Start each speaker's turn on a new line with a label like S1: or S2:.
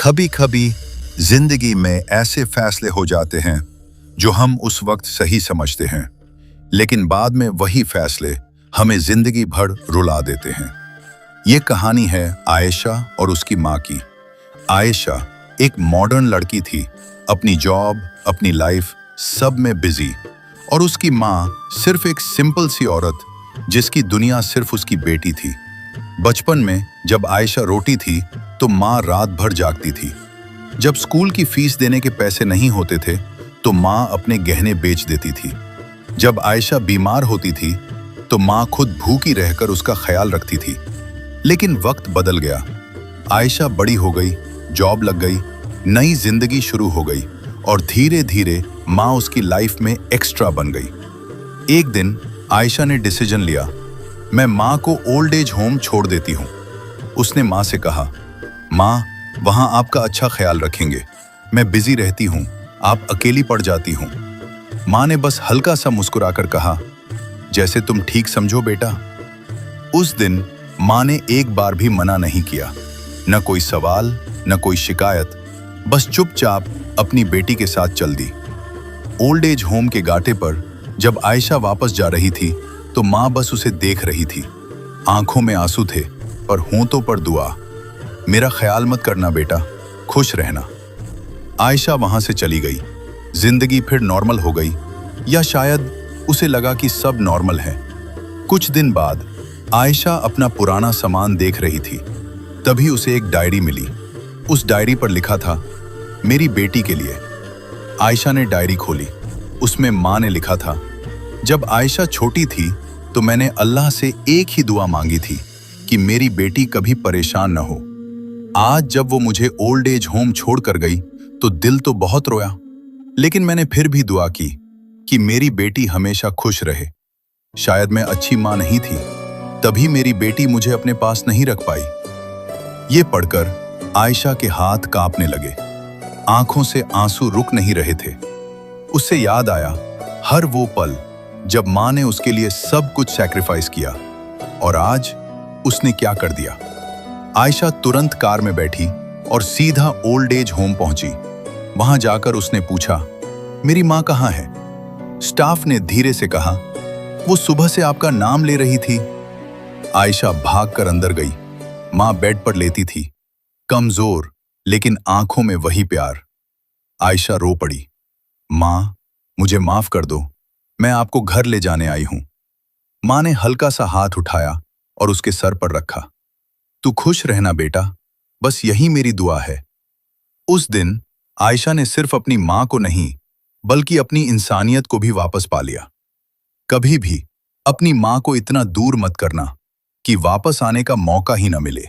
S1: कभी कभी जिंदगी में ऐसे फैसले हो जाते हैं जो हम उस वक्त सही समझते हैं, लेकिन बाद में वही फैसले हमें जिंदगी भर रुला देते हैं। ये कहानी है आयशा और उसकी माँ की। आयशा एक मॉडर्न लड़की थी, अपनी जॉब, अपनी लाइफ सब में बिजी, और उसकी माँ सिर्फ एक सिंपल सी औरत जिसकी दुनिया सिर्फ उसकी बेटी थी। बचपन में जब आयशा रोती थी तो माँ रात भर जागती थी। जब स्कूल की फीस देने के पैसे नहीं होते थे तो माँ अपने गहने बेच देती थी। जब आयशा बीमार होती थी तो माँ खुद भूखी रहकर उसका ख्याल रखती थी। लेकिन वक्त बदल गया। आयशा बड़ी हो गई, जॉब लग गई, नई जिंदगी शुरू हो गई, और धीरे धीरे माँ उसकी लाइफ में एक्स्ट्रा बन गई। एक दिन आयशा ने डिसीजन लिया, मैं माँ को ओल्ड एज होम छोड़ देती हूँ। उसने माँ से कहा, माँ, वहाँ आपका अच्छा ख्याल रखेंगे, मैं बिजी रहती हूँ, आप अकेली पड़ जाती हूँ। माँ ने बस हल्का सा मुस्कुराकर कहा, जैसे तुम ठीक समझो बेटा। उस दिन माँ ने एक बार भी मना नहीं किया, न कोई सवाल, न कोई शिकायत, बस चुपचाप अपनी बेटी के साथ चल दी। ओल्ड एज होम के गाटे पर जब आयशा वापस जा रही थी तो माँ बस उसे देख रही थी। आंखों में आंसू थे पर होंठों पर दुआ, मेरा ख्याल मत करना बेटा, खुश रहना। आयशा वहां से चली गई। जिंदगी फिर नॉर्मल हो गई, या शायद उसे लगा कि सब नॉर्मल है। कुछ दिन बाद आयशा अपना पुराना सामान देख रही थी, तभी उसे एक डायरी मिली। उस डायरी पर लिखा था, मेरी बेटी के लिए। आयशा ने डायरी खोली। उसमें माँ ने लिखा था, जब आयशा छोटी थी तो मैंने अल्लाह से एक ही दुआ मांगी थी कि मेरी बेटी कभी परेशान न हो। आज जब वो मुझे ओल्ड एज होम छोड़ कर गई तो दिल तो बहुत रोया, लेकिन मैंने फिर भी दुआ की कि मेरी बेटी हमेशा खुश रहे। शायद मैं अच्छी माँ नहीं थी, तभी मेरी बेटी मुझे अपने पास नहीं रख पाई। ये पढ़कर आयशा के हाथ कांपने लगे, आंखों से आंसू रुक नहीं रहे थे। उससे याद आया हर वो पल जब माँ ने उसके लिए सब कुछ सैक्रिफाइस किया, और आज उसने क्या कर दिया। आयशा तुरंत कार में बैठी और सीधा ओल्ड एज होम पहुंची। वहां जाकर उसने पूछा, मेरी माँ कहाँ है? स्टाफ ने धीरे से कहा, वो सुबह से आपका नाम ले रही थी। आयशा भागकर अंदर गई। माँ बेड पर लेटी थी, कमजोर लेकिन आंखों में वही प्यार। आयशा रो पड़ी, माँ, मुझे माफ कर दो, मैं आपको घर ले जाने आई हूं। माँ ने हल्का सा हाथ उठाया और उसके सर पर रखा। तू खुश रहना बेटा, बस यही मेरी दुआ है। उस दिन आयशा ने सिर्फ अपनी माँ को नहीं बल्कि अपनी इंसानियत को भी वापस पा लिया। कभी भी अपनी माँ को इतना दूर मत करना कि वापस आने का मौका ही न मिले।